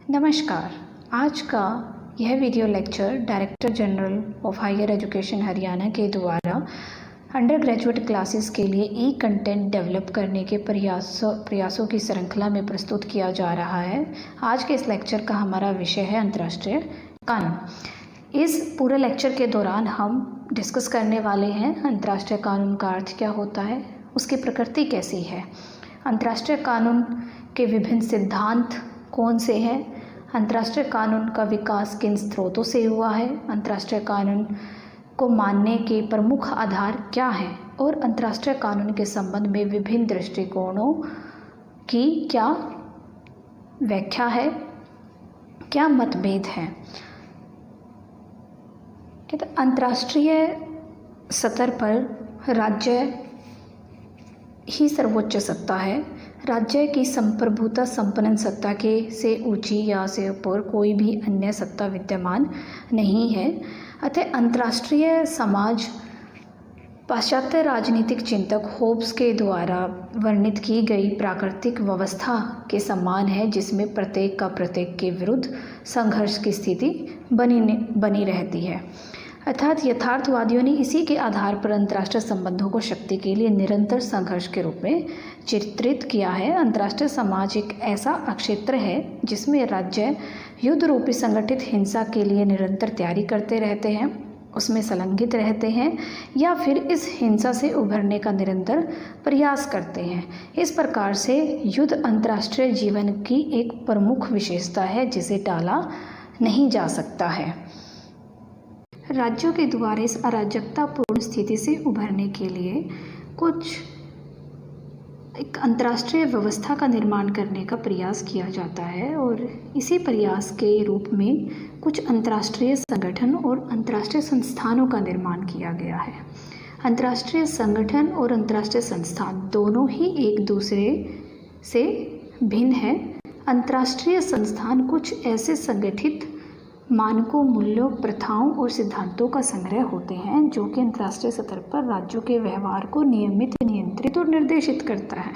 नमस्कार। आज का यह video lecture director general of higher education Haryana के द्वारा अंडर ग्रेजुएट क्लासेस के लिए ई कंटेंट डेवलप करने के प्रयासों की श्रृंखला में प्रस्तुत किया जा रहा है। आज के इस लेक्चर का हमारा विषय है अंतर्राष्ट्रीय कानून। इस पूरे लेक्चर के दौरान हम डिस्कस करने वाले हैं अंतर्राष्ट्रीय कानून का अर्थ क्या होता है, उसकी प्रकृति कैसी है, अंतर्राष्ट्रीय कानून के विभिन्न सिद्धांत कौन से हैं, अंतर्राष्ट्रीय कानून का विकास किन स्रोतों से हुआ है, अंतर्राष्ट्रीय कानून को मानने के प्रमुख आधार क्या हैं और अंतर्राष्ट्रीय कानून के संबंध में विभिन्न दृष्टिकोणों की क्या व्याख्या है, क्या मतभेद हैं। अंतर्राष्ट्रीय स्तर पर राज्य ही सर्वोच्च सत्ता है। राज्य की संप्रभुता संपन्न सत्ता के से ऊंची या से ऊपर कोई भी अन्य सत्ता विद्यमान नहीं है। अतः अंतर्राष्ट्रीय समाज पाश्चात्य राजनीतिक चिंतक होब्स के द्वारा वर्णित की गई प्राकृतिक व्यवस्था के समान है, जिसमें प्रत्येक का प्रत्येक के विरुद्ध संघर्ष की स्थिति बनी रहती है। अर्थात यथार्थवादियों ने इसी के आधार पर अंतर्राष्ट्रीय संबंधों को शक्ति के लिए निरंतर संघर्ष के रूप में चित्रित किया है। अंतर्राष्ट्रीय समाज एक ऐसा क्षेत्र है जिसमें राज्य युद्ध रूपी संगठित हिंसा के लिए निरंतर तैयारी करते रहते हैं, उसमें संलग्नित रहते हैं या फिर इस हिंसा से उभरने का निरंतर प्रयास करते हैं। इस प्रकार से युद्ध अंतर्राष्ट्रीय जीवन की एक प्रमुख विशेषता है जिसे टाला नहीं जा सकता है। राज्यों के द्वारा इस अराजकतापूर्ण स्थिति से उभरने के लिए एक अंतर्राष्ट्रीय व्यवस्था का निर्माण करने का प्रयास किया जाता है और इसी प्रयास के रूप में कुछ अंतर्राष्ट्रीय संगठन और अंतर्राष्ट्रीय संस्थानों का निर्माण किया गया है। अंतर्राष्ट्रीय संगठन और अंतर्राष्ट्रीय संस्थान दोनों ही एक दूसरे से भिन्न है। अंतर्राष्ट्रीय संस्थान कुछ ऐसे संगठित मानकों, मूल्यों, प्रथाओं और सिद्धांतों का संग्रह होते हैं जो कि अंतर्राष्ट्रीय स्तर पर राज्यों के व्यवहार को नियमित, नियंत्रित और निर्देशित करता है,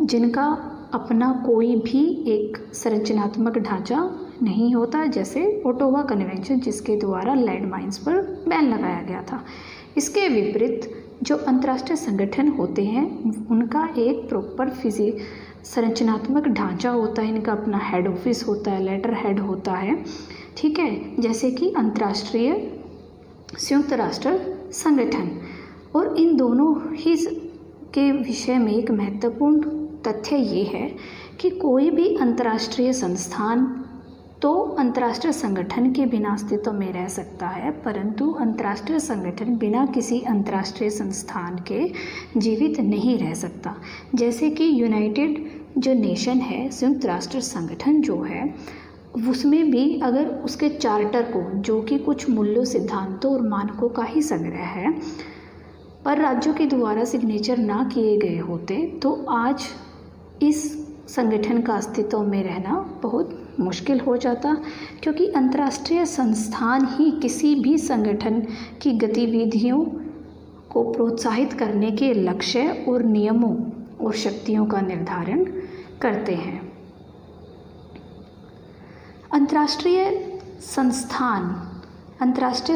जिनका अपना कोई भी एक संरचनात्मक ढांचा नहीं होता, जैसे ओटावा कन्वेंशन जिसके द्वारा लैंड माइन्स पर बैन लगाया गया था। इसके विपरीत जो अंतर्राष्ट्रीय संगठन होते हैं उनका एक प्रॉपर संरचनात्मक ढांचा होता है, इनका अपना हेड ऑफिस होता है, लेटर हेड होता है, ठीक है, जैसे कि अंतर्राष्ट्रीय संयुक्त राष्ट्र संगठन। और इन दोनों ही के विषय में एक महत्वपूर्ण तथ्य ये है कि कोई भी अंतर्राष्ट्रीय संस्थान तो अंतर्राष्ट्रीय संगठन के बिना अस्तित्व में रह सकता है, परंतु अंतर्राष्ट्रीय संगठन बिना किसी अंतर्राष्ट्रीय संस्थान के जीवित नहीं रह सकता। जैसे कि यूनाइटेड जो नेशन है, संयुक्त राष्ट्र संगठन जो है, उसमें भी अगर उसके चार्टर को, जो कि कुछ मूल्यों, सिद्धांतों और मानकों का ही संग्रह है, पर राज्यों के द्वारा सिग्नेचर ना किए गए होते तो आज इस संगठन का अस्तित्व में रहना बहुत मुश्किल हो जाता, क्योंकि अंतर्राष्ट्रीय संस्थान ही किसी भी संगठन की गतिविधियों को प्रोत्साहित करने के लक्ष्य और नियमों और शक्तियों का निर्धारण करते हैं। अंतर्राष्ट्रीय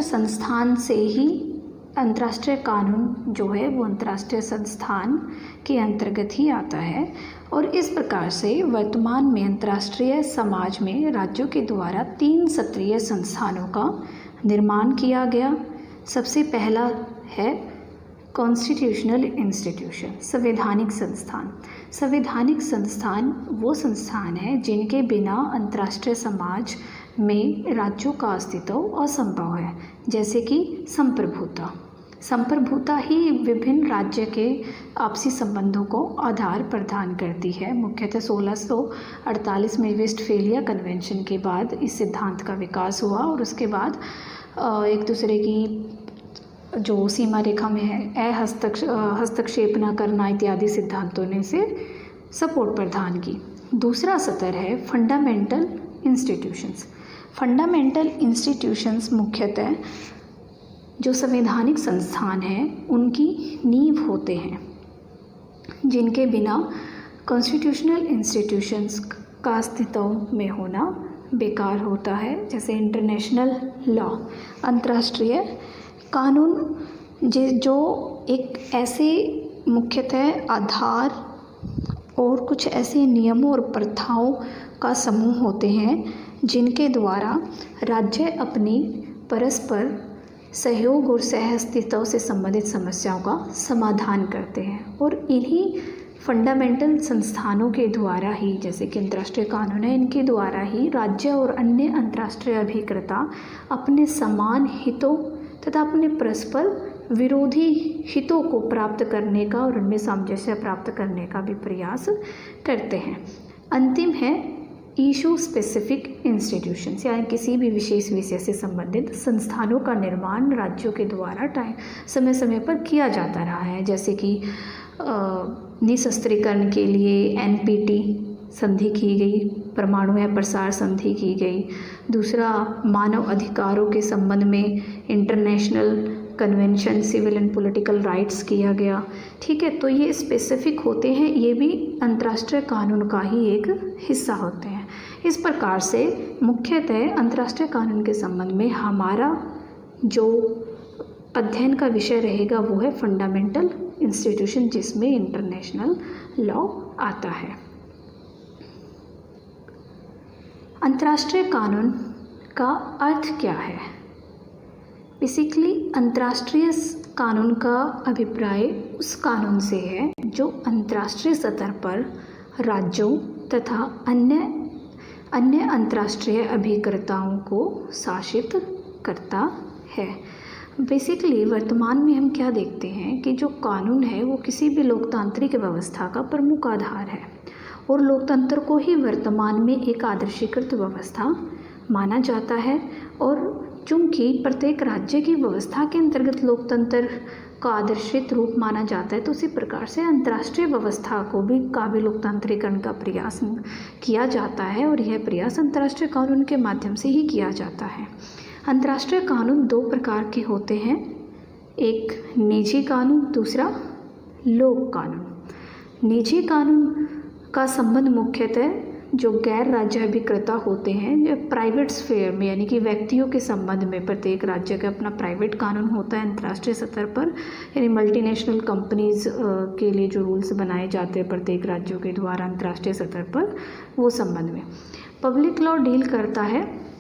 संस्थान से ही अंतर्राष्ट्रीय कानून जो है वो अंतर्राष्ट्रीय संस्थान के अंतर्गत ही आता है। और इस प्रकार से वर्तमान में अंतर्राष्ट्रीय समाज में राज्यों के द्वारा 3 स्तरीय संस्थानों का निर्माण किया गया। सबसे पहला है कॉन्स्टिट्यूशनल इंस्टीट्यूशन, संवैधानिक संस्थान। संवैधानिक संस्थान वो संस्थान है जिनके बिना अंतर्राष्ट्रीय समाज में राज्यों का अस्तित्व असंभव है, जैसे कि संप्रभुता ही विभिन्न राज्य के आपसी संबंधों को आधार प्रदान करती है। मुख्यतः 1648 में वेस्टफेलिया कन्वेंशन के बाद इस सिद्धांत का विकास हुआ और उसके बाद एक दूसरे की जो सीमा रेखा में है हस्तक्षेप न करना इत्यादि सिद्धांतों ने इसे सपोर्ट प्रदान की। दूसरा स्तर है फंडामेंटल इंस्टीट्यूशंस। फंडामेंटल इंस्टीट्यूशंस मुख्यतः जो संवैधानिक संस्थान हैं उनकी नींव होते हैं, जिनके बिना कॉन्स्टिट्यूशनल इंस्टीट्यूशंस का अस्तित्व में होना बेकार होता है। जैसे इंटरनेशनल लॉ, अंतर्राष्ट्रीय कानून जो एक ऐसे मुख्यतः आधार और कुछ ऐसे नियमों और प्रथाओं का समूह होते हैं जिनके द्वारा राज्य अपनी परस्पर सहयोग और सह अस्तित्व से संबंधित समस्याओं का समाधान करते हैं। और इन्हीं फंडामेंटल संस्थानों के द्वारा ही, जैसे कि अंतर्राष्ट्रीय कानून है, इनके द्वारा ही राज्य और अन्य अंतर्राष्ट्रीय अभिकर्ता अपने समान हितों तथा अपने परस्पर विरोधी हितों को प्राप्त करने का और उनमें सामंजस्य प्राप्त करने का भी प्रयास करते हैं। अंतिम है इशू स्पेसिफिक इंस्टीट्यूशंस, यानी किसी भी विशेष विषय से संबंधित संस्थानों का निर्माण राज्यों के द्वारा समय समय पर किया जाता रहा है। जैसे कि निशस्त्रीकरण के लिए NPT संधि की गई, परमाणु या प्रसार संधि की गई। दूसरा, मानव अधिकारों के संबंध में international convention civil and political rights किया गया। ठीक है, तो ये स्पेसिफिक होते हैं, ये भी अंतर्राष्ट्रीय कानून का ही एक हिस्सा होते हैं। इस प्रकार से मुख्यतः अंतर्राष्ट्रीय कानून के संबंध में हमारा जो अध्ययन का विषय रहेगा वो है फंडामेंटल इंस्टीट्यूशन, जिसमें इंटरनेशनल लॉ आता है। अंतर्राष्ट्रीय कानून का अर्थ क्या है? बेसिकली अंतर्राष्ट्रीय कानून का अभिप्राय उस कानून से है जो अंतर्राष्ट्रीय स्तर पर राज्यों तथा अन्य अंतर्राष्ट्रीय अभिकर्ताओं को शासित करता है। बेसिकली वर्तमान में हम क्या देखते हैं कि जो कानून है वो किसी भी लोकतांत्रिक व्यवस्था का प्रमुख आधार है और लोकतंत्र को ही वर्तमान में एक आदर्शीकृत व्यवस्था माना जाता है। और चूंकि प्रत्येक राज्य की व्यवस्था के अंतर्गत लोकतंत्र का आदर्शित रूप माना जाता है, तो उसी प्रकार से अंतर्राष्ट्रीय व्यवस्था को भी काव्य लोकतांत्रिकरण का प्रयास किया जाता है और यह प्रयास अंतर्राष्ट्रीय कानून के माध्यम से ही किया जाता है। अंतर्राष्ट्रीय कानून दो प्रकार के होते हैं, एक निजी कानून, दूसरा लोक कानून। निजी कानून का संबंध मुख्यतः जो गैर राज्य अभिकर्ता होते हैं, जो प्राइवेट स्फीयर में, यानी कि व्यक्तियों के संबंध में प्रत्येक राज्य का अपना प्राइवेट कानून होता है अंतर्राष्ट्रीय स्तर पर, यानी मल्टीनेशनल कंपनीज के लिए जो रूल्स बनाए जाते हैं प्रत्येक राज्यों के द्वारा अंतर्राष्ट्रीय स्तर पर, वो संबंध में। पब्लिक लॉ डील करता है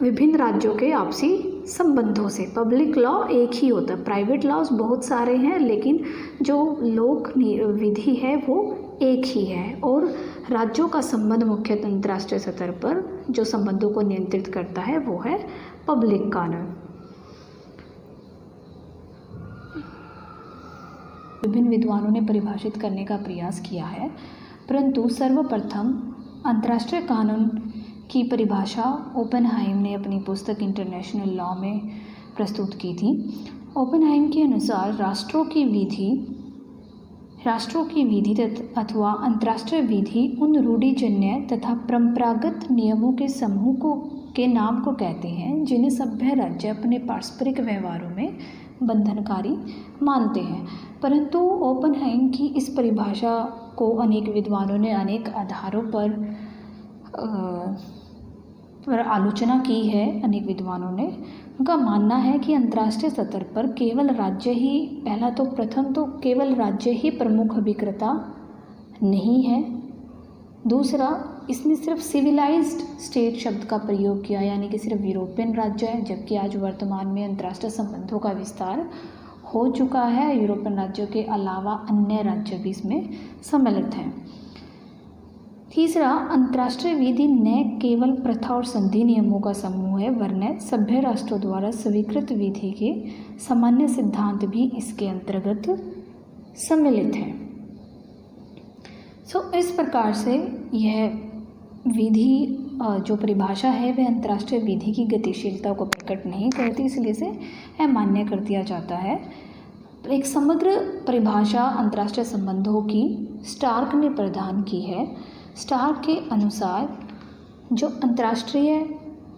विभिन्न राज्यों के आपसी संबंधों से। पब्लिक लॉ एक ही होता है, प्राइवेट लॉज बहुत सारे हैं, लेकिन जो लोक विधि है वो एक ही है। और राज्यों का संबंध मुख्यतः अंतर्राष्ट्रीय स्तर पर जो संबंधों को नियंत्रित करता है वो है पब्लिक कानून। विभिन्न विद्वानों ने परिभाषित करने का प्रयास किया है, परंतु सर्वप्रथम अंतर्राष्ट्रीय कानून की परिभाषा ओपेनहाइम ने अपनी पुस्तक इंटरनेशनल लॉ में प्रस्तुत की थी। ओपेनहाइम के अनुसार राष्ट्रों की विधि अथवा अंतर्राष्ट्रीय विधि उन रूढ़िजन्य तथा परंपरागत नियमों के समूह के नाम को कहते हैं जिन्हें सभ्य राज्य अपने पारस्परिक व्यवहारों में बंधनकारी मानते हैं। परंतु ओपेनहाइम की इस परिभाषा को अनेक विद्वानों ने अनेक आधारों पर आलोचना की है। अनेक विद्वानों ने, उनका मानना है कि अंतर्राष्ट्रीय स्तर पर केवल राज्य ही, प्रथम तो केवल राज्य ही प्रमुख अभिकर्ता नहीं है। दूसरा, इसने सिर्फ सिविलाइज्ड स्टेट शब्द का प्रयोग किया, यानी कि सिर्फ यूरोपियन राज्य है, जबकि आज वर्तमान में अंतर्राष्ट्रीय संबंधों का विस्तार हो चुका है। यूरोपियन राज्यों के अलावा अन्य राज्य भी इसमें सम्मिलित हैं। तीसरा, अंतर्राष्ट्रीय विधि न केवल प्रथा और संधि नियमों का समूह है, वरन सभ्य राष्ट्रों द्वारा स्वीकृत विधि के सामान्य सिद्धांत भी इसके अंतर्गत सम्मिलित हैं। इस प्रकार से यह विधि जो परिभाषा है वह अंतर्राष्ट्रीय विधि की गतिशीलता को प्रकट नहीं करती, इसलिए इसे अमान्य कर दिया जाता है। एक समग्र परिभाषा अंतर्राष्ट्रीय संबंधों की स्टार्क ने प्रदान की है। स्टार्क के अनुसार जो अंतर्राष्ट्रीय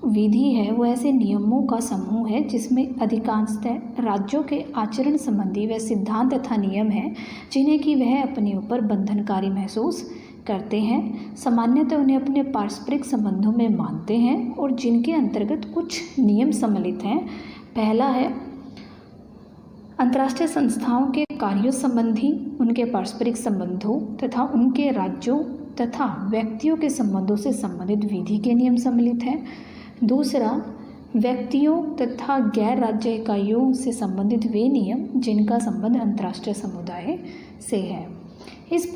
विधि है वो ऐसे नियमों का समूह है जिसमें अधिकांशतः राज्यों के आचरण संबंधी वह सिद्धांत तथा नियम हैं जिन्हें कि वह अपने ऊपर बंधनकारी महसूस करते हैं, सामान्यतः उन्हें अपने पारस्परिक संबंधों में मानते हैं और जिनके अंतर्गत कुछ नियम सम्मिलित हैं। पहला है अंतर्राष्ट्रीय संस्थाओं के कार्यों संबंधी उनके पारस्परिक संबंधों तथा उनके राज्यों तथा व्यक्तियों के संबंधों से संबंधित विधि के नियम सम्मिलित हैं। दूसरा, व्यक्तियों तथा गैर राज्य इकाइयों से संबंधित वे नियम जिनका संबंध अंतर्राष्ट्रीय समुदाय से है। इस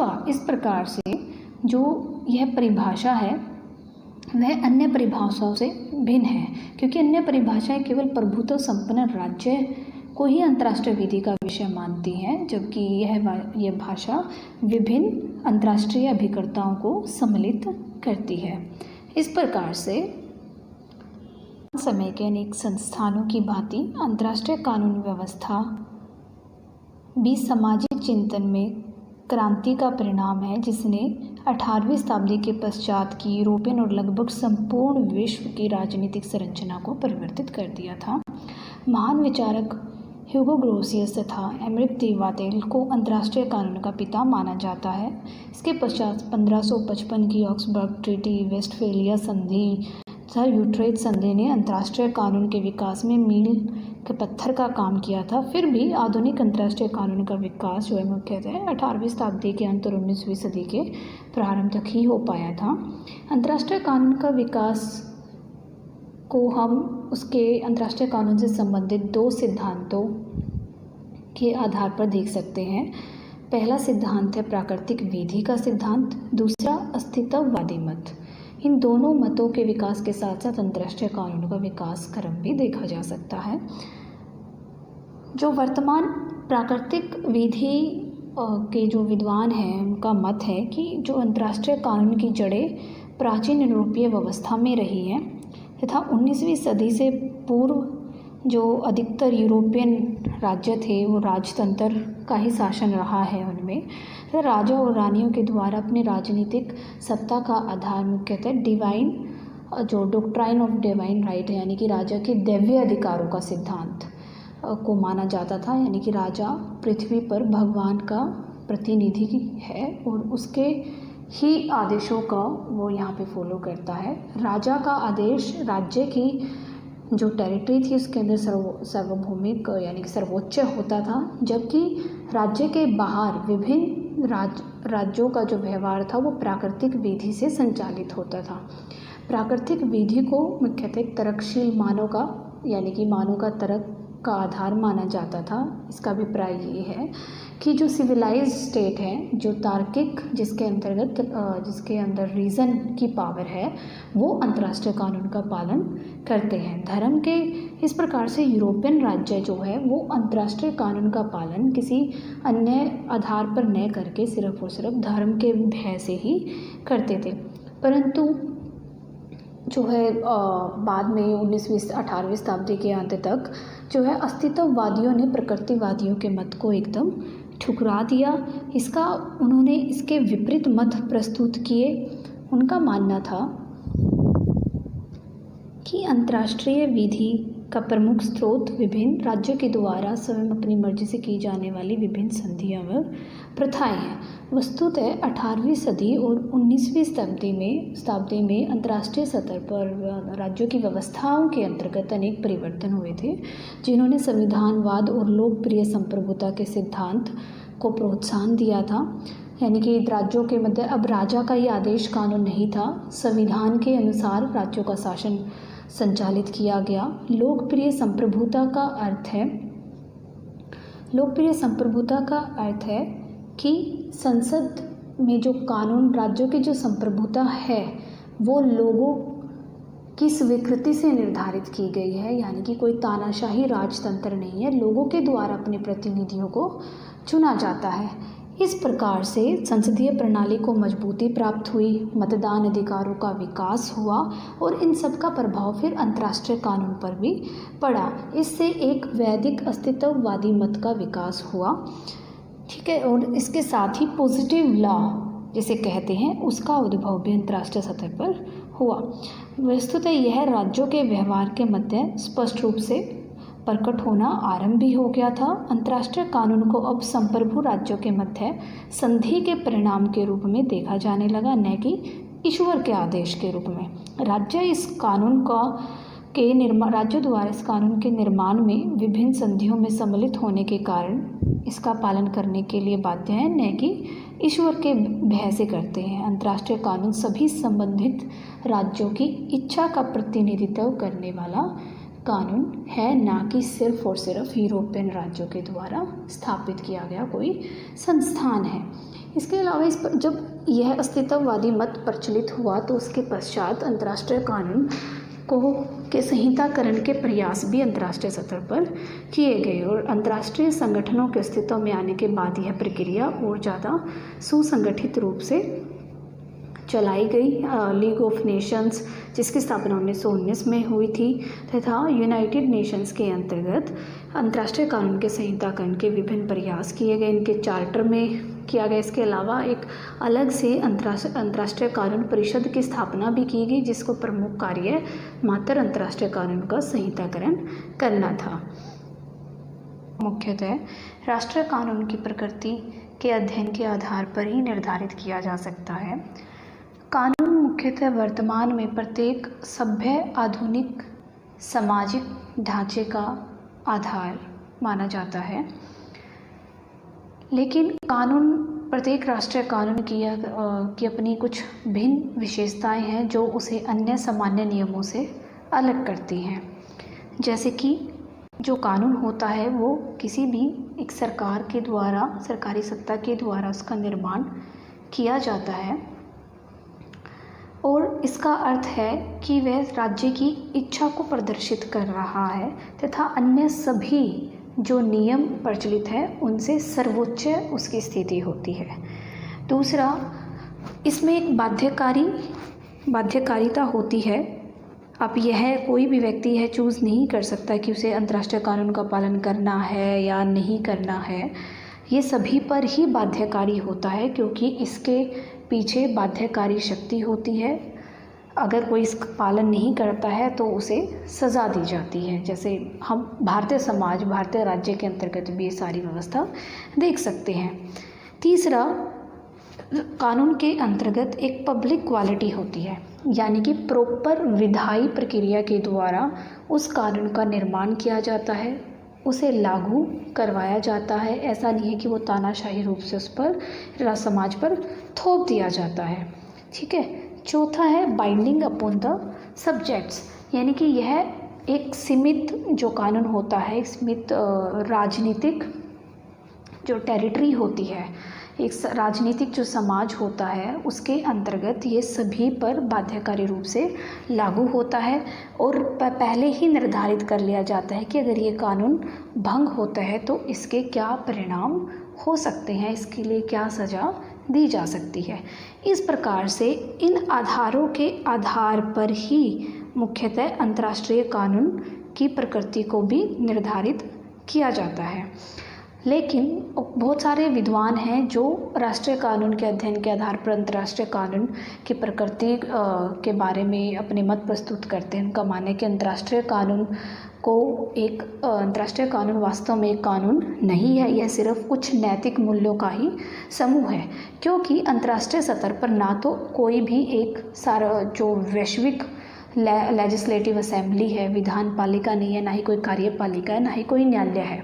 प्रकार से जो यह परिभाषा है वह अन्य परिभाषाओं से भिन्न है, क्योंकि अन्य परिभाषाएं केवल प्रभुत्व संपन्न राज्य को ही अंतर्राष्ट्रीय विधि का विषय मानती हैं, जबकि यह भाषा विभिन्न अंतर्राष्ट्रीय अभिकर्ताओं को सम्मिलित करती है। इस प्रकार से समय के अनेक संस्थानों की भांति अंतर्राष्ट्रीय कानून व्यवस्था भी सामाजिक चिंतन में क्रांति का परिणाम है, जिसने 18वीं शताब्दी के पश्चात की यूरोपियन और लगभग संपूर्ण विश्व की राजनीतिक संरचना को परिवर्तित कर दिया था। महान विचारक ह्यूगो ग्रोसियस तथा एमरिक दी वातेल को अंतर्राष्ट्रीय कानून का पिता माना जाता है। इसके पश्चात 1555 की ऑक्सबर्ग ट्रीटी, वेस्टफेलिया संधि तथा यूट्रेट संधि ने अंतर्राष्ट्रीय कानून के विकास में मील के पत्थर का काम किया था। फिर भी आधुनिक अंतर्राष्ट्रीय कानून का विकास जो है मुख्यतः 18वीं शताब्दी के अंत और 19वीं सदी के प्रारंभ तक ही हो पाया था। अंतर्राष्ट्रीय कानून का विकास को हम उसके अंतर्राष्ट्रीय कानून से संबंधित दो सिद्धांतों के आधार पर देख सकते हैं। पहला सिद्धांत है प्राकृतिक विधि का सिद्धांत, दूसरा अस्तित्ववादी मत। इन दोनों मतों के विकास के साथ साथ अंतर्राष्ट्रीय कानून का विकास क्रम भी देखा जा सकता है। जो वर्तमान प्राकृतिक विधि के जो विद्वान हैं उनका मत है कि जो अंतर्राष्ट्रीय कानून की जड़ें प्राचीन यूरोपीय व्यवस्था में रही हैं तथा 19वीं सदी से पूर्व जो अधिकतर यूरोपियन राज्य थे वो राजतंत्र का ही शासन रहा है। उनमें तो राजा और रानियों के द्वारा अपने राजनीतिक सत्ता का आधार मुख्यतः डिवाइन जो डॉक्ट्राइन ऑफ डिवाइन राइट है, यानी कि राजा के दैवीय अधिकारों का सिद्धांत को माना जाता था। यानी कि राजा पृथ्वी पर भगवान का प्रतिनिधि है और उसके ही आदेशों का वो यहाँ पे फॉलो करता है। राजा का आदेश राज्य की जो टेरिटरी थी उसके अंदर सार्वभौमिक यानी कि सर्वोच्च होता था, जबकि राज्य के बाहर विभिन्न राज्यों का जो व्यवहार था वो प्राकृतिक विधि से संचालित होता था। प्राकृतिक विधि को मुख्यतः तर्कशील मानव का यानी कि मानव का तर्क का आधार माना जाता था। इसका अभिप्राय ये है कि जो सिविलाइज्ड स्टेट है, जो तार्किक जिसके अंदर रीज़न की पावर है, वो अंतर्राष्ट्रीय कानून का पालन करते हैं। धर्म के इस प्रकार से यूरोपियन राज्य जो है वो अंतर्राष्ट्रीय कानून का पालन किसी अन्य आधार पर न करके सिर्फ और सिर्फ धर्म के भय से ही करते थे। परंतु जो है बाद में 18वीं शताब्दी के अंत तक जो है अस्तित्ववादियों ने प्रकृतिवादियों के मत को एकदम ठुकरा दिया। उन्होंने इसके विपरीत मत प्रस्तुत किए। उनका मानना था कि अंतर्राष्ट्रीय विधि का प्रमुख स्रोत विभिन्न राज्यों के द्वारा स्वयं अपनी मर्जी से की जाने वाली विभिन्न संधियां व प्रथाएं हैं। वस्तुतः 18वीं सदी और 19वीं शताब्दी में अंतर्राष्ट्रीय सतह पर राज्यों की व्यवस्थाओं के अंतर्गत अनेक परिवर्तन हुए थे, जिन्होंने संविधानवाद और लोकप्रिय संप्रभुता के सिद्धांत को प्रोत्साहन दिया था। यानी कि राज्यों के मध्य अब राजा का ये आदेश कानून नहीं था, संविधान के अनुसार राज्यों का शासन संचालित किया गया। लोकप्रिय संप्रभुता का अर्थ है कि संसद में जो कानून राज्यों की जो संप्रभुता है वो लोगों की स्वीकृति से निर्धारित की गई है। यानी कि कोई तानाशाही राजतंत्र नहीं है, लोगों के द्वारा अपने प्रतिनिधियों को चुना जाता है। इस प्रकार से संसदीय प्रणाली को मजबूती प्राप्त हुई, मतदान अधिकारों का विकास हुआ और इन सब का प्रभाव फिर अंतर्राष्ट्रीय कानून पर भी पड़ा। इससे एक वैदिक अस्तित्ववादी मत का विकास हुआ, ठीक है। और इसके साथ ही पॉजिटिव लॉ जिसे कहते हैं उसका उद्भव भी अंतर्राष्ट्रीय सतह पर हुआ। वस्तुतः यह राज्यों के व्यवहार के मध्य स्पष्ट रूप से प्रकट होना आरंभ भी हो गया था। अंतर्राष्ट्रीय कानून को अब संप्रभु राज्यों के मध्य संधि के परिणाम के रूप में देखा जाने लगा, न कि ईश्वर के आदेश के रूप में। राज्यों द्वारा इस कानून के निर्माण में विभिन्न संधियों में सम्मिलित होने के कारण इसका पालन करने के लिए बाध्य हैं, न कि ईश्वर के भय से करते हैं। अंतर्राष्ट्रीय कानून सभी संबंधित राज्यों की इच्छा का प्रतिनिधित्व करने वाला कानून है, ना कि सिर्फ और सिर्फ यूरोपियन राज्यों के द्वारा स्थापित किया गया कोई संस्थान है। इसके अलावा जब यह अस्तित्ववादी मत प्रचलित हुआ तो उसके पश्चात अंतर्राष्ट्रीय कानून के संहिताकरण के प्रयास भी अंतर्राष्ट्रीय स्तर पर किए गए और अंतर्राष्ट्रीय संगठनों के अस्तित्व में आने के बाद यह प्रक्रिया और ज़्यादा सुसंगठित रूप से चलाई गई। लीग ऑफ नेशंस, जिसकी स्थापना 1919 में हुई थी, तथा यूनाइटेड नेशंस के अंतर्गत अंतर्राष्ट्रीय कानून के संहिताकरण के विभिन्न प्रयास किए गए, इनके चार्टर में किया गया। इसके अलावा एक अलग से अंतर्राष्ट्रीय कानून परिषद की स्थापना भी की गई, जिसको प्रमुख कार्य मात्र अंतर्राष्ट्रीय कानून का संहिताकरण करना था। मुख्यतः राष्ट्रीय कानून की प्रकृति के अध्ययन के आधार पर ही निर्धारित किया जा सकता है। कानून मुख्यतः वर्तमान में प्रत्येक सभ्य आधुनिक सामाजिक ढांचे का आधार माना जाता है, लेकिन प्रत्येक राष्ट्रीय कानून की अपनी कुछ भिन्न विशेषताएं हैं जो उसे अन्य सामान्य नियमों से अलग करती हैं। जैसे कि जो कानून होता है वो किसी भी एक सरकार के द्वारा, सरकारी सत्ता के द्वारा उसका निर्माण किया जाता है और इसका अर्थ है कि वह राज्य की इच्छा को प्रदर्शित कर रहा है तथा अन्य सभी जो नियम प्रचलित है उनसे सर्वोच्च उसकी स्थिति होती है। दूसरा, इसमें एक बाध्यकारिता होती है। अब यह कोई भी व्यक्ति है चूज़ नहीं कर सकता कि उसे अंतर्राष्ट्रीय कानून का पालन करना है या नहीं करना है। ये सभी पर ही बाध्यकारी होता है, क्योंकि इसके पीछे बाध्यकारी शक्ति होती है। अगर कोई इसका पालन नहीं करता है तो उसे सज़ा दी जाती है। जैसे हम भारतीय राज्य के अंतर्गत भी ये सारी व्यवस्था देख सकते हैं। तीसरा, कानून के अंतर्गत एक पब्लिक क्वालिटी होती है, यानी कि प्रॉपर विधायी प्रक्रिया के द्वारा उस कानून का निर्माण किया जाता है, उसे लागू करवाया जाता है। ऐसा नहीं है कि वो तानाशाही रूप से उस पर समाज पर थोप दिया जाता है। ठीक है। चौथा है बाइंडिंग अपॉन द सब्जेक्ट्स, यानी कि यह एक सीमित जो कानून होता है, सीमित राजनीतिक जो टेरिटरी होती है, एक राजनीतिक जो समाज होता है उसके अंतर्गत ये सभी पर बाध्यकारी रूप से लागू होता है और पहले ही निर्धारित कर लिया जाता है कि अगर ये कानून भंग होता है तो इसके क्या परिणाम हो सकते हैं, इसके लिए क्या सज़ा दी जा सकती है। इस प्रकार से इन आधारों के आधार पर ही मुख्यतः अंतर्राष्ट्रीय कानून की प्रकृति को भी निर्धारित किया जाता है। लेकिन बहुत सारे विद्वान हैं जो राष्ट्रीय कानून के अध्ययन के आधार पर अंतर्राष्ट्रीय कानून की प्रकृति के बारे में अपने मत प्रस्तुत करते हैं। उनका मानना है कि अंतर्राष्ट्रीय कानून वास्तव में एक कानून नहीं है, यह सिर्फ कुछ नैतिक मूल्यों का ही समूह है, क्योंकि अंतर्राष्ट्रीय स्तर पर ना तो कोई भी एक जो वैश्विक लेजिस्लेटिव असेंबली है, विधान पालिका नहीं है, ना ही कोई कार्यपालिका है, ना ही कोई न्यायालय है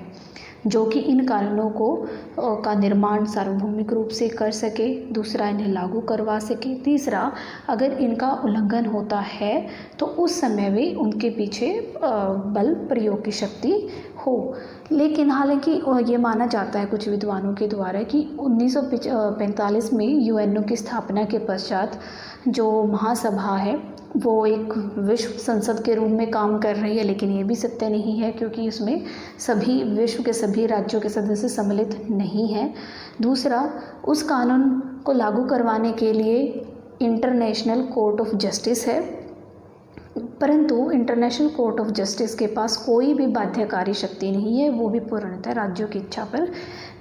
जो कि इन कानूनों का निर्माण सार्वभौमिक रूप से कर सके। दूसरा, इन्हें लागू करवा सके। तीसरा, अगर इनका उल्लंघन होता है तो उस समय भी उनके पीछे बल प्रयोग की शक्ति हो। लेकिन हालांकि ये माना जाता है कुछ विद्वानों के द्वारा कि 1945 में यूएनओ की स्थापना के पश्चात जो महासभा है वो एक विश्व संसद के रूप में काम कर रही है, लेकिन ये भी सत्य नहीं है, क्योंकि इसमें सभी विश्व के सभी राज्यों के सदस्य सम्मिलित नहीं हैं। दूसरा, उस कानून को लागू करवाने के लिए इंटरनेशनल कोर्ट ऑफ जस्टिस है, परंतु इंटरनेशनल कोर्ट ऑफ जस्टिस के पास कोई भी बाध्यकारी शक्ति नहीं है, वो भी पूर्णतः राज्यों की इच्छा पर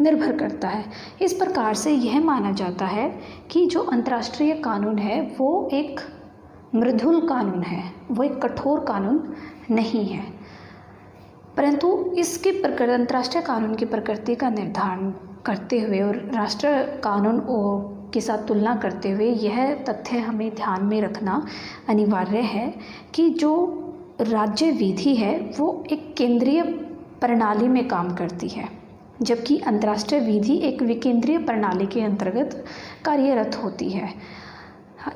निर्भर करता है। इस प्रकार से यह माना जाता है कि जो अंतर्राष्ट्रीय कानून है वो एक मृदुल कानून है, वो एक कठोर कानून नहीं है। परंतु इसकी अंतर्राष्ट्रीय कानून की प्रकृति का निर्धारण करते हुए और राष्ट्र कानून के साथ तुलना करते हुए यह तथ्य हमें ध्यान में रखना अनिवार्य है कि जो राज्य विधि है वो एक केंद्रीय प्रणाली में काम करती है, जबकि अंतर्राष्ट्रीय विधि एक विकेंद्रीय प्रणाली के अंतर्गत कार्यरत होती है।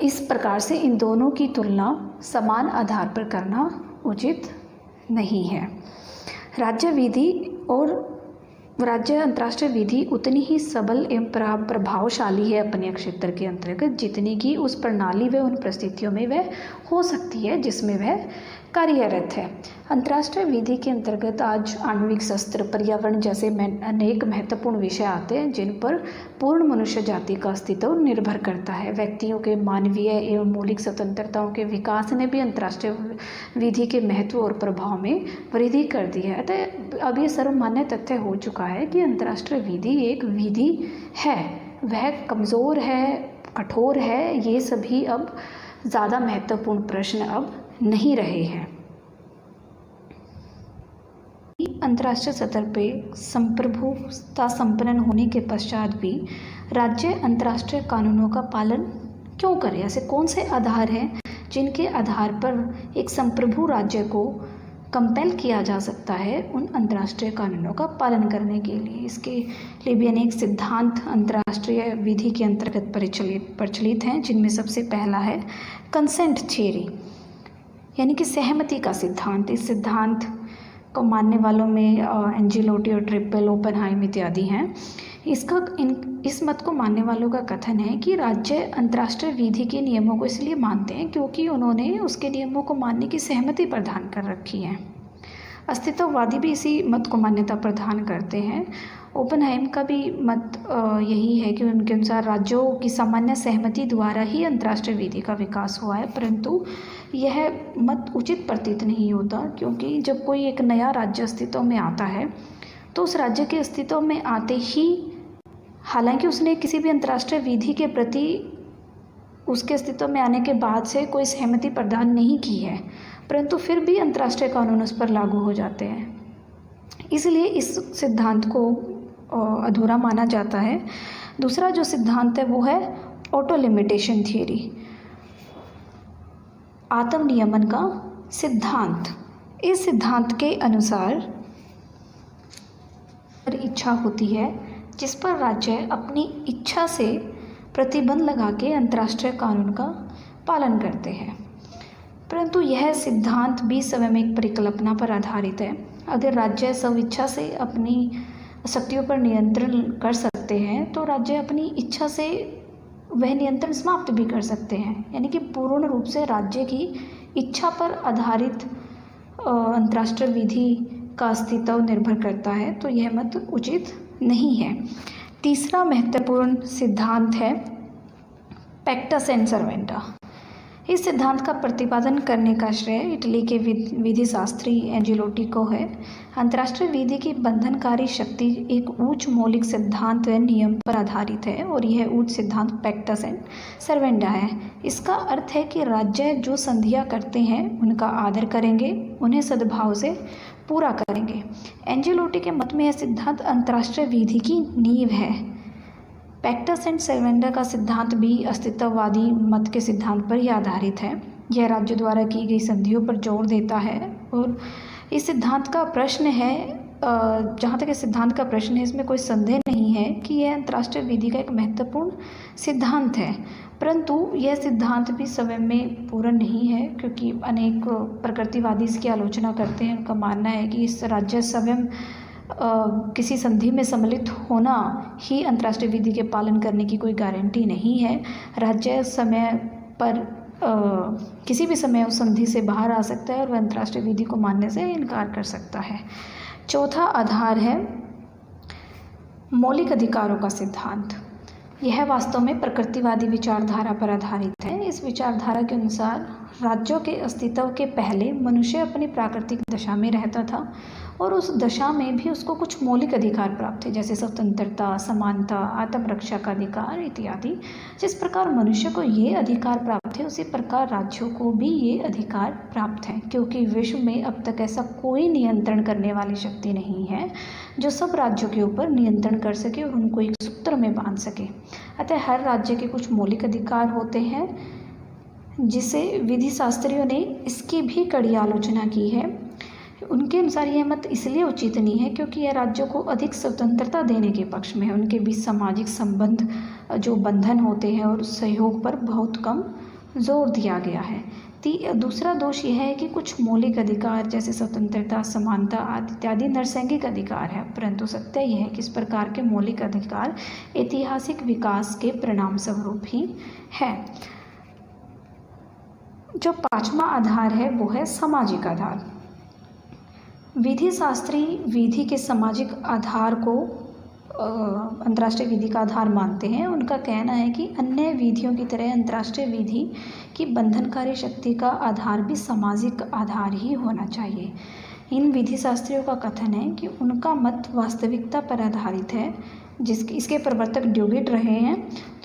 इस प्रकार से इन दोनों की तुलना समान आधार पर करना उचित नहीं है। राज्य विधि और राज्य अंतर्राष्ट्रीय विधि उतनी ही सबल एवं प्रभावशाली है अपने क्षेत्र के अंतर्गत जितनी कि उस प्रणाली व उन परिस्थितियों में वह हो सकती है जिसमें वह कार्यरत है। अंतर्राष्ट्रीय विधि के अंतर्गत आज आणविक शस्त्र, पर्यावरण जैसे अनेक महत्वपूर्ण विषय आते हैं जिन पर पूर्ण मनुष्य जाति का अस्तित्व निर्भर करता है। व्यक्तियों के मानवीय एवं मौलिक स्वतंत्रताओं के विकास ने भी अंतर्राष्ट्रीय विधि के महत्व और प्रभाव में वृद्धि कर दी है। तो अब ये सर्वमान्य तथ्य हो चुका है कि अंतर्राष्ट्रीय विधि एक विधि है, वह कमज़ोर है, कठोर है, ये सभी अब ज़्यादा महत्वपूर्ण प्रश्न अब नहीं रहे हैं। अंतर्राष्ट्रीय सतह पे संप्रभुता संपन्न होने के पश्चात भी राज्य अंतर्राष्ट्रीय कानूनों का पालन क्यों करें? ऐसे कौन से आधार हैं जिनके आधार पर एक संप्रभु राज्य को कंपेल किया जा सकता है उन अंतर्राष्ट्रीय कानूनों का पालन करने के लिए? इसके लिए भी अनेक सिद्धांत अंतर्राष्ट्रीय विधि के अंतर्गत प्रचलित हैं, जिनमें सबसे पहला है कंसेंट थियरी, यानी कि सहमति का सिद्धांत। इस सिद्धांत को मानने वालों में एंजेलोटी और ट्रिपल, ओपेनहाइम इत्यादि हैं। इस मत को मानने वालों का कथन है कि राज्य अंतर्राष्ट्रीय विधि के नियमों को इसलिए मानते हैं क्योंकि उन्होंने उसके नियमों को मानने की सहमति प्रदान कर रखी है। अस्तित्ववादी भी इसी मत को मान्यता प्रदान करते हैं। ओपेनहाइम का भी मत यही है कि उनके अनुसार राज्यों की सामान्य सहमति द्वारा ही अंतर्राष्ट्रीय विधि का विकास हुआ है, परंतु यह मत उचित प्रतीत नहीं होता, क्योंकि जब कोई एक नया राज्य अस्तित्व में आता है तो उस राज्य के अस्तित्व में आते ही, हालांकि उसने किसी भी अंतर्राष्ट्रीय विधि के प्रति उसके अस्तित्व में आने के बाद से कोई सहमति प्रदान नहीं की है, परंतु फिर भी अंतर्राष्ट्रीय कानून उस पर लागू हो जाते हैं। इसलिए इस सिद्धांत को अधूरा माना जाता है। दूसरा जो सिद्धांत है वो है ऑटो लिमिटेशन थियरी, आत्म नियमन का सिद्धांत। इस सिद्धांत के अनुसार इच्छा होती है जिस पर राज्य अपनी इच्छा से प्रतिबंध लगा के अंतर्राष्ट्रीय कानून का पालन करते हैं, परंतु यह सिद्धांत भी समय में एक परिकल्पना पर आधारित है। अगर राज्य स्वेच्छा से अपनी शक्तियों पर नियंत्रण कर सकते हैं तो राज्य अपनी इच्छा से वह नियंत्रण समाप्त भी कर सकते हैं, यानी कि पूर्ण रूप से राज्य की इच्छा पर आधारित अंतर्राष्ट्रीय विधि का अस्तित्व निर्भर करता है, तो यह मत उचित नहीं है। तीसरा महत्वपूर्ण सिद्धांत है पैक्टा एंड सर्वेंटा। इस सिद्धांत का प्रतिपादन करने का श्रेय इटली के विधि शास्त्री एंजेलोटी को है। अंतर्राष्ट्रीय विधि की बंधनकारी शक्ति एक उच्च मौलिक सिद्धांत व नियम पर आधारित है और यह उच्च सिद्धांत पैक्टा एंड सर्वेंटा है। इसका अर्थ है कि राज्य जो संधियां करते हैं उनका आदर करेंगे, उन्हें सद्भाव से पूरा करेंगे। एंजेलोटी के मत में यह सिद्धांत अंतर्राष्ट्रीय विधि की नींव है। पैक्टा एंड सर्वेंटा का सिद्धांत भी अस्तित्ववादी मत के सिद्धांत पर ही आधारित है। यह राज्य द्वारा की गई संधियों पर जोर देता है और इस सिद्धांत का प्रश्न है, जहाँ तक इस सिद्धांत का प्रश्न है, इसमें कोई संदेह नहीं है कि यह अंतर्राष्ट्रीय विधि का एक महत्वपूर्ण सिद्धांत है, परंतु यह सिद्धांत भी स्वयं में पूर्ण नहीं है, क्योंकि अनेक प्रकृतिवादी इसकी आलोचना करते हैं। उनका मानना है कि इस राज्य स्वयं किसी संधि में सम्मिलित होना ही अंतर्राष्ट्रीय विधि के पालन करने की कोई गारंटी नहीं है। राज्य समय पर किसी भी समय उस संधि से बाहर आ सकता है और वह अंतर्राष्ट्रीय विधि को मानने से इनकार कर सकता है। चौथा आधार है मौलिक अधिकारों का सिद्धांत। यह वास्तव में प्रकृतिवादी विचारधारा पर आधारित है। इस विचारधारा के अनुसार राज्यों के अस्तित्व के पहले मनुष्य अपनी प्राकृतिक दशा में रहता था और उस दशा में भी उसको कुछ मौलिक अधिकार प्राप्त थे, जैसे स्वतंत्रता, समानता, आत्मरक्षा का अधिकार इत्यादि। जिस प्रकार मनुष्य को ये अधिकार प्राप्त है, उसी प्रकार राज्यों को भी ये अधिकार प्राप्त हैं, क्योंकि विश्व में अब तक ऐसा कोई नियंत्रण करने वाली शक्ति नहीं है जो सब राज्यों के ऊपर नियंत्रण कर सके और उनको एक सूत्र में बांध सके। अतः हर राज्य के कुछ मौलिक अधिकार होते हैं, जिसे विधि शास्त्रियों ने इसकी भी कड़ी आलोचना की है। उनके अनुसार यह मत इसलिए उचित नहीं है क्योंकि यह राज्यों को अधिक स्वतंत्रता देने के पक्ष में है। उनके बीच सामाजिक संबंध जो बंधन होते हैं और सहयोग पर बहुत कम जोर दिया गया है। दूसरा दोष यह है कि कुछ मौलिक अधिकार जैसे स्वतंत्रता, समानता आदि इत्यादि नैसर्गिक अधिकार है, परंतु सत्य यह है कि इस प्रकार के मौलिक अधिकार ऐतिहासिक विकास के परिणाम स्वरूप ही है। जो पांचवा आधार है वो है सामाजिक आधार। विधि शास्त्री विधि के सामाजिक आधार को अंतर्राष्ट्रीय विधि का आधार मानते हैं। उनका कहना है कि अन्य विधियों की तरह अंतर्राष्ट्रीय विधि की बंधनकारी शक्ति का आधार भी सामाजिक आधार ही होना चाहिए। इन विधि शास्त्रियों का कथन है कि उनका मत वास्तविकता पर आधारित है, इसके प्रवर्तक ड्यूगिट रहे हैं।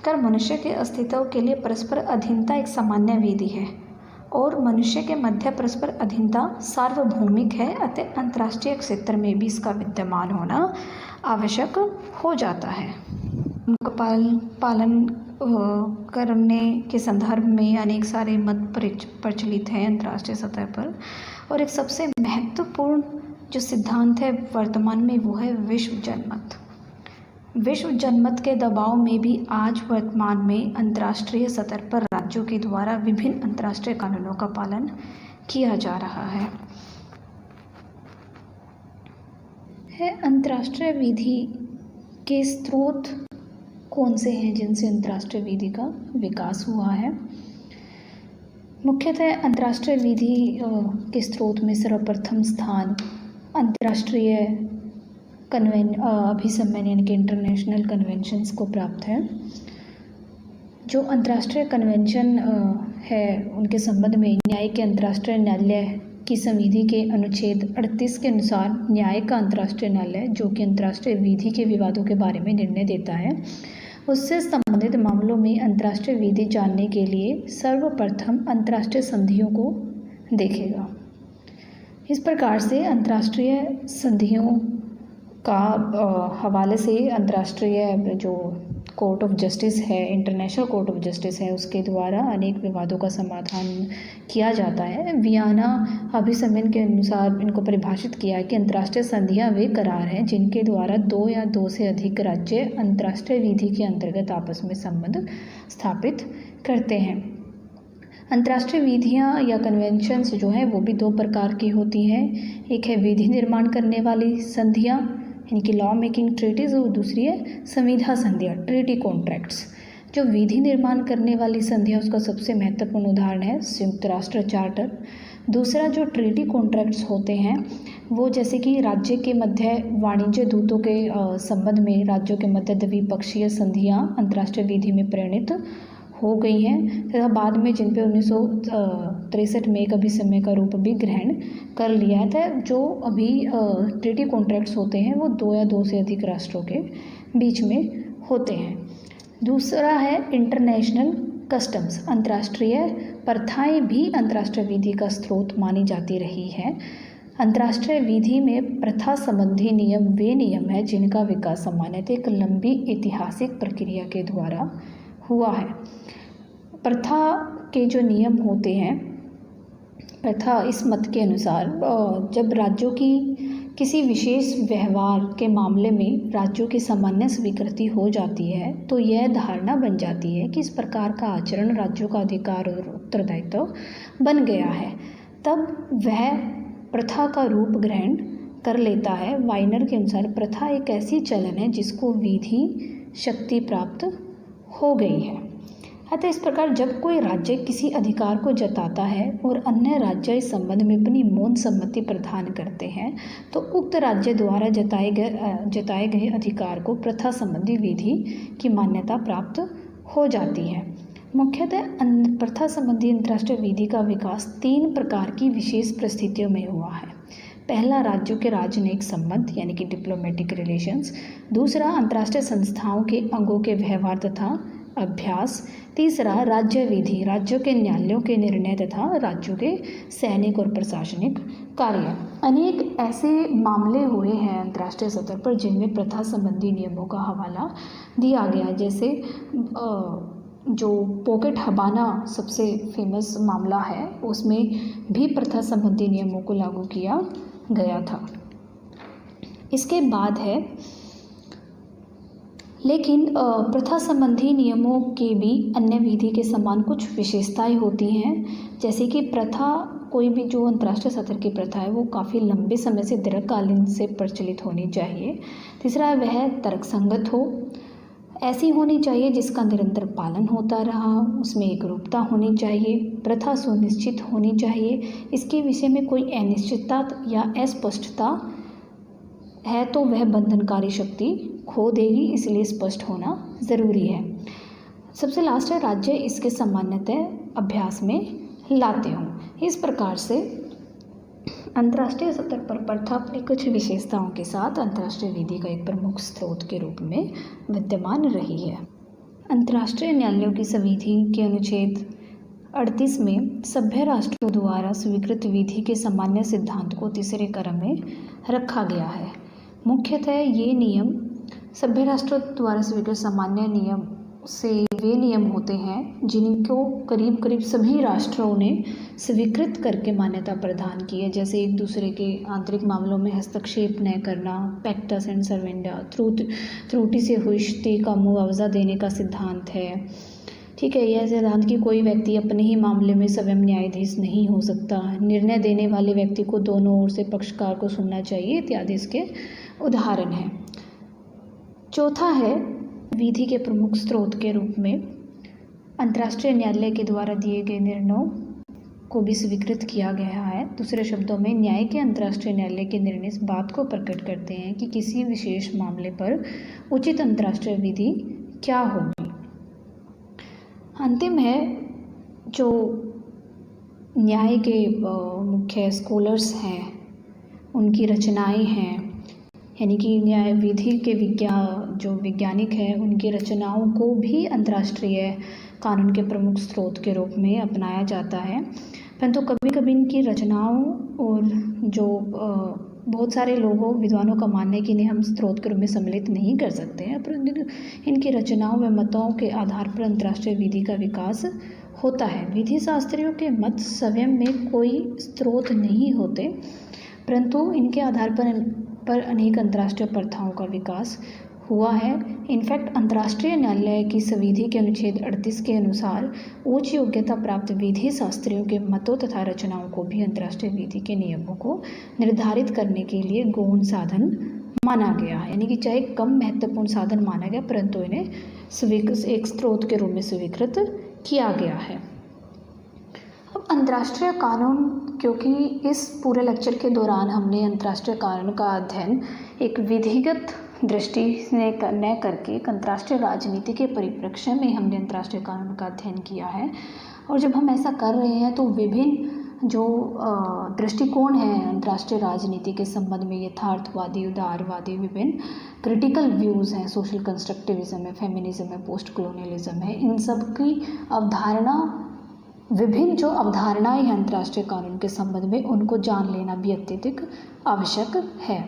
कर मनुष्य के अस्तित्व के लिए परस्पर अधीनता एक सामान्य विधि है और मनुष्य के मध्य परस्पर अधीनता सार्वभौमिक है, अतः अंतर्राष्ट्रीय क्षेत्र में भी इसका विद्यमान होना आवश्यक हो जाता है। उनका पालन करने के संदर्भ में अनेक सारे मत प्रचलित हैं अंतर्राष्ट्रीय सतह पर, और एक सबसे महत्वपूर्ण जो सिद्धांत है वर्तमान में वो है विश्व जनमत। विश्व जनमत के दबाव में भी आज वर्तमान में अंतर्राष्ट्रीय सतह पर राज्यों के द्वारा विभिन्न अंतर्राष्ट्रीय कानूनों का पालन किया जा रहा है। अंतर्राष्ट्रीय विधि के स्रोत कौन से हैं जिनसे अंतर्राष्ट्रीय विधि का विकास हुआ है? मुख्यतः अंतर्राष्ट्रीय विधि के स्रोत में सर्वप्रथम स्थान अंतर्राष्ट्रीय अभिसम्मेलन यानी कि इंटरनेशनल कन्वेंशंस को प्राप्त है। जो अंतर्राष्ट्रीय कन्वेंशन है उनके संबंध में न्याय के अंतर्राष्ट्रीय न्यायालय की संविधि के अनुच्छेद 38 के अनुसार न्याय का अंतर्राष्ट्रीय न्यायालय, जो कि अंतर्राष्ट्रीय विधि के विवादों के बारे में निर्णय देता है, उससे संबंधित मामलों में अंतर्राष्ट्रीय विधि जानने के लिए सर्वप्रथम अंतर्राष्ट्रीय संधियों को देखेगा। इस प्रकार से अंतर्राष्ट्रीय संधियों का हवाले से अंतर्राष्ट्रीय जो कोर्ट ऑफ जस्टिस है, इंटरनेशनल कोर्ट ऑफ जस्टिस है, उसके द्वारा अनेक विवादों का समाधान किया जाता है। वियना अभिसम्मेलन के अनुसार इनको परिभाषित किया है कि अंतर्राष्ट्रीय संधियां वे करार हैं जिनके द्वारा दो या दो से अधिक राज्य अंतर्राष्ट्रीय विधि के अंतर्गत आपस में संबंध स्थापित करते हैं। अंतर्राष्ट्रीय विधियां या कन्वेंशंस जो है वो भी दो प्रकार की होती हैं। एक है विधि निर्माण करने वाली संधियां यानी कि लॉ मेकिंग ट्रीटीज, और दूसरी है संविधा संधियां, ट्रीटी कॉन्ट्रैक्ट्स। जो विधि निर्माण करने वाली संधियां उसका सबसे महत्वपूर्ण उदाहरण है संयुक्त राष्ट्र चार्टर। दूसरा जो ट्रीटी कॉन्ट्रैक्ट्स होते हैं वो जैसे कि राज्य के मध्य वाणिज्य दूतों के संबंध में राज्यों के मध्य द्विपक्षीय संधियां अंतर्राष्ट्रीय विधि में परिणत हो गई हैं तथा बाद में जिन पे 1963 में एक अभिसम्मेलन का रूप भी ग्रहण कर लिया था। जो अभी ट्रीटी कॉन्ट्रैक्ट्स होते हैं वो दो या दो से अधिक राष्ट्रों के बीच में होते हैं। दूसरा है इंटरनेशनल कस्टम्स। अंतर्राष्ट्रीय प्रथाएं भी अंतर्राष्ट्रीय विधि का स्रोत मानी जाती रही है। अंतर्राष्ट्रीय विधि में प्रथा संबंधी नियम वे नियम हैं जिनका विकास सामान्यतः एक लंबी ऐतिहासिक प्रक्रिया के द्वारा हुआ है। प्रथा के जो नियम होते हैं, प्रथा इस मत के अनुसार जब राज्यों की किसी विशेष व्यवहार के मामले में राज्यों की सामान्य स्वीकृति हो जाती है तो यह धारणा बन जाती है कि इस प्रकार का आचरण राज्यों का अधिकार और उत्तरदायित्व बन गया है। तब वह प्रथा का रूप ग्रहण कर लेता है। वाइनर के अनुसार प्रथा एक ऐसी चलन है जिसको विधि शक्ति प्राप्त हो गई है। अतः इस प्रकार जब कोई राज्य किसी अधिकार को जताता है और अन्य राज्य इस संबंध में अपनी मौन सम्मति प्रदान करते हैं तो उक्त राज्य द्वारा जताए गए अधिकार को प्रथा संबंधी विधि की मान्यता प्राप्त हो जाती है। मुख्यतः प्रथा संबंधी अंतर्राष्ट्रीय विधि का विकास तीन प्रकार की विशेष परिस्थितियों में हुआ है। पहला, राज्यों के राजनयिक संबंध यानी कि डिप्लोमेटिक रिलेशंस। दूसरा, अंतर्राष्ट्रीय संस्थाओं के अंगों के व्यवहार तथा अभ्यास। तीसरा, राज्य विधि, राज्यों के न्यायालयों के निर्णय तथा राज्यों के सैनिक और प्रशासनिक कार्य। अनेक ऐसे मामले हुए हैं अंतर्राष्ट्रीय स्तर पर जिनमें प्रथा संबंधी नियमों का हवाला दिया गया, जैसे जो पॉकेट हबाना सबसे फेमस मामला है, उसमें भी प्रथा संबंधी नियमों को लागू किया गया था। इसके बाद है, लेकिन प्रथा संबंधी नियमों के भी अन्य विधि के समान कुछ विशेषताएं होती हैं, जैसे कि प्रथा, कोई भी जो अंतर्राष्ट्रीय स्तर की प्रथा है वो काफ़ी लंबे समय से दीर्घकालीन से प्रचलित होनी चाहिए। तीसरा, वह तर्कसंगत हो, ऐसी होनी चाहिए जिसका निरंतर पालन होता रहा, उसमें एकरूपता होनी चाहिए, प्रथा सुनिश्चित होनी चाहिए, इसके विषय में कोई अनिश्चितता या अस्पष्टता है तो वह बंधनकारी शक्ति खो देगी, इसलिए स्पष्ट होना ज़रूरी है। सबसे लास्ट है, राज्य इसके सामान्यतः अभ्यास में लाते हों। इस प्रकार से अंतर्राष्ट्रीय स्तर पर प्रथा अपनी कुछ विशेषताओं के साथ अंतर्राष्ट्रीय विधि का एक प्रमुख स्रोत के रूप में विद्यमान रही है। अंतर्राष्ट्रीय न्यायालयों की संविधि के अनुच्छेद 38 में सभ्य राष्ट्रों द्वारा स्वीकृत विधि के सामान्य सिद्धांत को तीसरे क्रम में रखा गया है। मुख्यतः ये नियम सभ्य राष्ट्रों द्वारा स्वीकृत सामान्य नियम से वे नियम होते हैं जिनको करीब करीब सभी राष्ट्रों ने स्वीकृत करके मान्यता प्रदान की है, जैसे एक दूसरे के आंतरिक मामलों में हस्तक्षेप न करना, पैक्टा एंड सर्वेंडा, त्रुटि से हुई क्षति का मुआवजा देने का सिद्धांत है। ठीक है, यह सिद्धांत कि कोई व्यक्ति अपने ही मामले में स्वयं न्यायाधीश नहीं हो सकता, निर्णय देने वाले व्यक्ति को दोनों ओर से पक्षकार को सुनना चाहिए, इत्यादि इसके उदाहरण हैं। चौथा है, विधि के प्रमुख स्रोत के रूप में अंतर्राष्ट्रीय न्यायालय के द्वारा दिए गए निर्णयों को भी स्वीकृत किया गया है। दूसरे शब्दों में, न्याय के अंतर्राष्ट्रीय न्यायालय के निर्णय इस बात को प्रकट करते हैं कि किसी विशेष मामले पर उचित अंतर्राष्ट्रीय विधि क्या होगी। अंतिम है, जो न्याय के मुख्य स्कॉलर्स हैं उनकी रचनाएं हैं, यानी कि न्याय विधि के जो वैज्ञानिक हैं उनकी रचनाओं को भी अंतर्राष्ट्रीय कानून के प्रमुख स्रोत के रूप में अपनाया जाता है, परंतु कभी कभी इनकी रचनाओं और जो बहुत सारे लोगों विद्वानों का मानना है कि इन्हें हम स्रोत के रूप में सम्मिलित नहीं कर सकते हैं, परंतु इनकी रचनाओं व मतों के आधार पर अंतर्राष्ट्रीय विधि का विकास होता है। विधि शास्त्रियों के मत स्वयं में कोई स्रोत नहीं होते, परंतु इनके आधार पर अनेक अंतर्राष्ट्रीय प्रथाओं का विकास हुआ है। इनफैक्ट अंतर्राष्ट्रीय न्यायालय की संविधि के अनुच्छेद 38 के अनुसार उच्च योग्यता प्राप्त विधि शास्त्रियों के मतों तथा रचनाओं को भी अंतर्राष्ट्रीय विधि के नियमों को निर्धारित करने के लिए गौण साधन माना गया है, यानी कि चाहे कम महत्वपूर्ण साधन माना गया परंतु इन्हें एक स्रोत के रूप में स्वीकृत किया गया है। अब अंतर्राष्ट्रीय कानून, क्योंकि इस पूरे लेक्चर के दौरान हमने अंतर्राष्ट्रीय कानून का अध्ययन एक विधिगत दृष्टि से न करके एक अंतर्राष्ट्रीय राजनीति के परिप्रेक्ष्य में हमने अंतर्राष्ट्रीय कानून का अध्ययन किया है, और जब हम ऐसा कर रहे हैं तो विभिन्न जो दृष्टिकोण हैं अंतर्राष्ट्रीय राजनीति के संबंध में, यथार्थवादी, उदारवादी, विभिन्न क्रिटिकल व्यूज़ हैं, सोशल कंस्ट्रक्टिविज्म है, फेमिनिज्म है, पोस्ट कॉलोनियलिज्म है, इन सब की अवधारणा, विभिन्न जो अवधारणाएं हैं अंतर्राष्ट्रीय कानून के संबंध में, उनको जान लेना भी अत्यधिक आवश्यक है।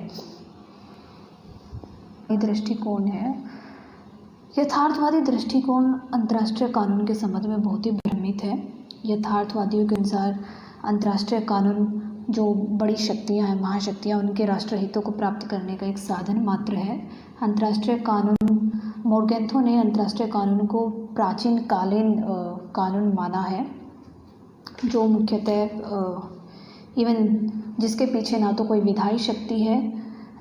दृष्टिकोण है, यथार्थवादी दृष्टिकोण अंतर्राष्ट्रीय कानून के संबंध में बहुत ही भ्रमित है। यथार्थवादियों के अनुसार अंतर्राष्ट्रीय कानून जो बड़ी शक्तियां हैं, महाशक्तियां, उनके राष्ट्रहितों को प्राप्त करने का एक साधन मात्र है। अंतर्राष्ट्रीय कानून, मोरगेंथो ने अंतर्राष्ट्रीय कानून को प्राचीन कालीन कानून माना है, जो मुख्यतः इवन जिसके पीछे ना तो कोई विधायी शक्ति है,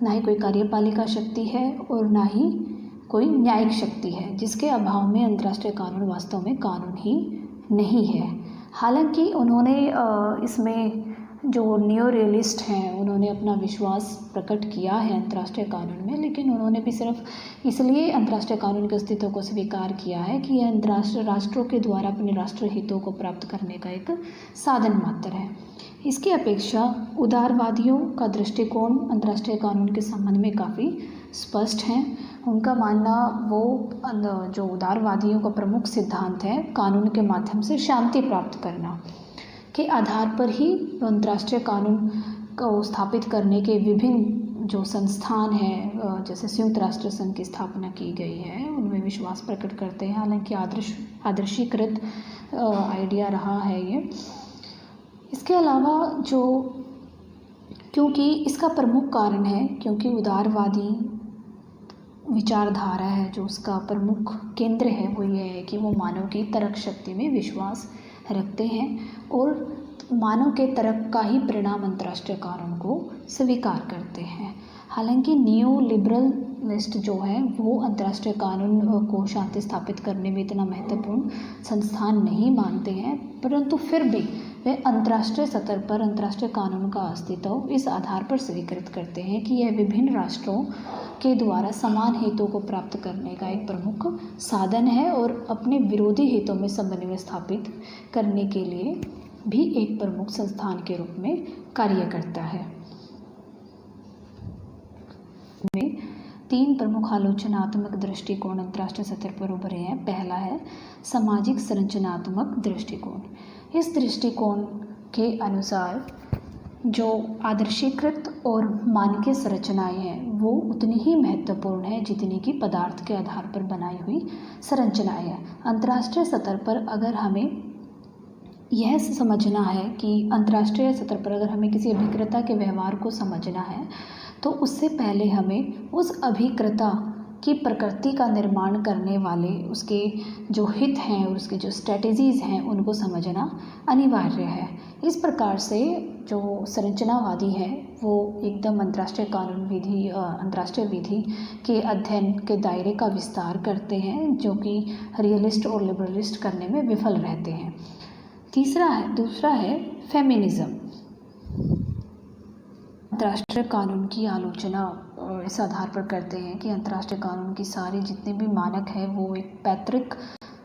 ना ही कोई कार्यपालिका शक्ति है, और ना ही कोई न्यायिक शक्ति है, जिसके अभाव में अंतर्राष्ट्रीय कानून वास्तव में कानून ही नहीं है। हालांकि उन्होंने इसमें जो नियो रियलिस्ट हैं उन्होंने अपना विश्वास प्रकट किया है अंतर्राष्ट्रीय कानून में, लेकिन उन्होंने भी सिर्फ इसलिए अंतर्राष्ट्रीय कानून के अस्तित्व को स्वीकार किया है कि यह अंतर्राष्ट्रीय राष्ट्रों के द्वारा अपने राष्ट्रीय हितों को प्राप्त करने का एक साधन मात्र है। इसकी अपेक्षा उदारवादियों का दृष्टिकोण अंतर्राष्ट्रीय कानून के संबंध में काफ़ी स्पष्ट हैं। उनका मानना जो उदारवादियों का प्रमुख सिद्धांत है, कानून के माध्यम से शांति प्राप्त करना के आधार पर ही अंतर्राष्ट्रीय कानून को स्थापित करने के विभिन्न जो संस्थान हैं, जैसे संयुक्त राष्ट्र संघ की स्थापना की गई है, उनमें विश्वास प्रकट करते हैं। हालांकि आदर्शीकृत आइडिया रहा है ये। इसके अलावा क्योंकि इसका प्रमुख कारण है क्योंकि उदारवादी विचारधारा है, जो उसका प्रमुख केंद्र है वो ये है कि वो मानव की तर्क शक्ति में विश्वास रखते हैं और मानव के तर्क का ही परिणाम अंतर्राष्ट्रीय कानून को स्वीकार करते हैं। हालांकि नियो लिबरलिस्ट जो है वो अंतर्राष्ट्रीय कानून को शांति स्थापित करने में इतना महत्वपूर्ण संस्थान नहीं मानते हैं, परंतु फिर भी वे अंतर्राष्ट्रीय स्तर पर अंतर्राष्ट्रीय कानून का अस्तित्व इस आधार पर स्वीकृत करते हैं कि यह विभिन्न राष्ट्रों के द्वारा समान हितों को प्राप्त करने का एक प्रमुख साधन है और अपने विरोधी हितों में समन्वय स्थापित करने के लिए भी एक प्रमुख संस्थान के रूप में कार्य करता है। में 3 प्रमुख आलोचनात्मक दृष्टिकोण अंतर्राष्ट्रीय स्तर पर उभरे हैं। पहला है सामाजिक संरचनात्मक दृष्टिकोण। इस दृष्टिकोण के अनुसार जो आदर्शीकृत और मानकीय संरचनाएं हैं वो उतनी ही महत्वपूर्ण है जितनी कि पदार्थ के आधार पर बनाई हुई संरचनाएं हैं। अंतर्राष्ट्रीय स्तर पर अगर हमें यह समझना है कि अंतर्राष्ट्रीय स्तर पर अगर हमें किसी अभिक्रेता के व्यवहार को समझना है तो उससे पहले हमें उस अभिक्रेता की प्रकृति का निर्माण करने वाले उसके जो हित हैं और उसके जो स्ट्रेटजीज़ हैं उनको समझना अनिवार्य है। इस प्रकार से जो संरचनावादी है वो एकदम अंतर्राष्ट्रीय कानून विधि अंतर्राष्ट्रीय विधि के अध्ययन के दायरे का विस्तार करते हैं, जो कि रियलिस्ट और लिबरलिस्ट करने में विफल रहते हैं। दूसरा है फेमिनिज्म। अंतर्राष्ट्रीय कानून की आलोचना इस आधार पर करते हैं कि अंतर्राष्ट्रीय कानून की सारी जितने भी मानक हैं वो एक पैतृक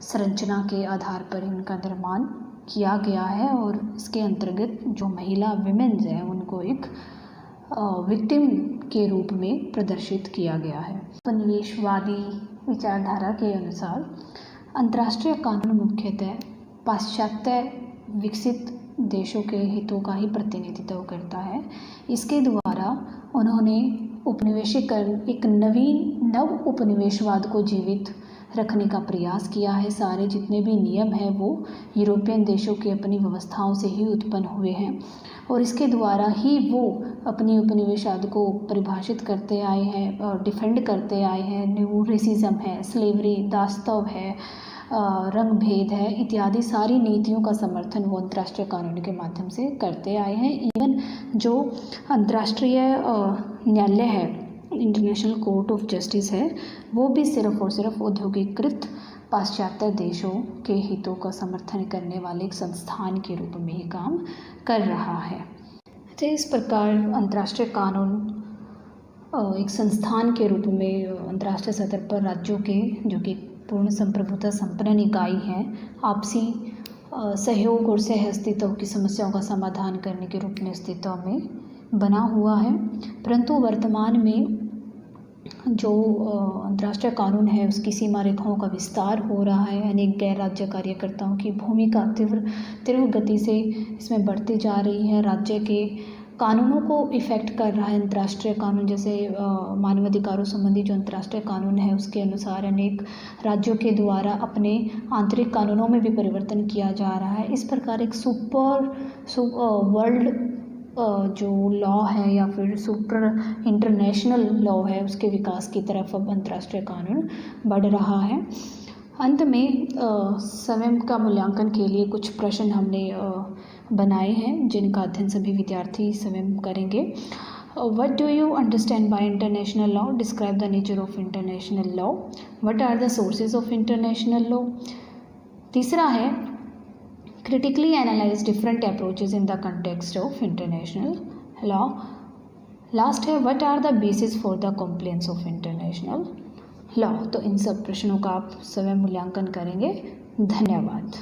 संरचना के आधार पर इनका निर्माण किया गया है और इसके अंतर्गत जो महिला विमेन्स हैं उनको एक विक्टिम के रूप में प्रदर्शित किया गया है। उपनिवेशवादी विचारधारा के अनुसार अंतर्राष्ट्रीय कानून मुख्यतः पाश्चात्य विकसित देशों के हितों का ही प्रतिनिधित्व करता है। इसके द्वारा उन्होंने उपनिवेशीकरण एक नव उपनिवेशवाद को जीवित रखने का प्रयास किया है। सारे जितने भी नियम हैं वो यूरोपियन देशों की अपनी व्यवस्थाओं से ही उत्पन्न हुए हैं और इसके द्वारा ही वो अपनी उपनिवेशवाद को परिभाषित करते आए हैं और डिफेंड करते आए हैं। न्यू रेसिज्म है, स्लेवरी, दासत्व है, रंग भेद है इत्यादि सारी नीतियों का समर्थन वो अंतर्राष्ट्रीय कानून के माध्यम से करते आए हैं। इवन जो अंतर्राष्ट्रीय न्यायालय है, इंटरनेशनल कोर्ट ऑफ जस्टिस है, वो भी सिर्फ और सिर्फ औद्योगिकृत पाश्चात्य देशों के हितों का समर्थन करने वाले एक संस्थान के रूप में ही काम कर रहा है। तो इस प्रकार अंतर्राष्ट्रीय कानून एक संस्थान के रूप में अंतर्राष्ट्रीय स्तर पर राज्यों के जो कि पूर्ण संप्रभुता संपन्न इकाई है आपसी सहयोग और सह अस्तित्व की समस्याओं का समाधान करने के रूप में अस्तित्व में बना हुआ है। परंतु वर्तमान में जो अंतर्राष्ट्रीय कानून है उसकी सीमा रेखाओं का विस्तार हो रहा है। अनेक गैर राज्य कार्यकर्ताओं की भूमिका तीव्र गति से इसमें बढ़ती जा रही है। राज्य के कानूनों को इफ़ेक्ट कर रहा है अंतर्राष्ट्रीय कानून। जैसे मानवाधिकारों संबंधी जो अंतर्राष्ट्रीय कानून है उसके अनुसार अनेक राज्यों के द्वारा अपने आंतरिक कानूनों में भी परिवर्तन किया जा रहा है। इस प्रकार एक वर्ल्ड जो लॉ है या फिर सुपर इंटरनेशनल लॉ है उसके विकास की तरफ अब अंतर्राष्ट्रीय कानून बढ़ रहा है। अंत में स्वयं का मूल्यांकन के लिए कुछ प्रश्न हमने बनाए हैं जिनका अध्ययन सभी विद्यार्थी स्वयं करेंगे। What do you understand by international law? Describe the nature of international law. What are the sources of international law? तीसरा है critically analyze different approaches in the context of international law. Last है what are the basis for the compliance of international law. तो इन सब प्रश्नों का आप स्वयं मूल्यांकन करेंगे। धन्यवाद।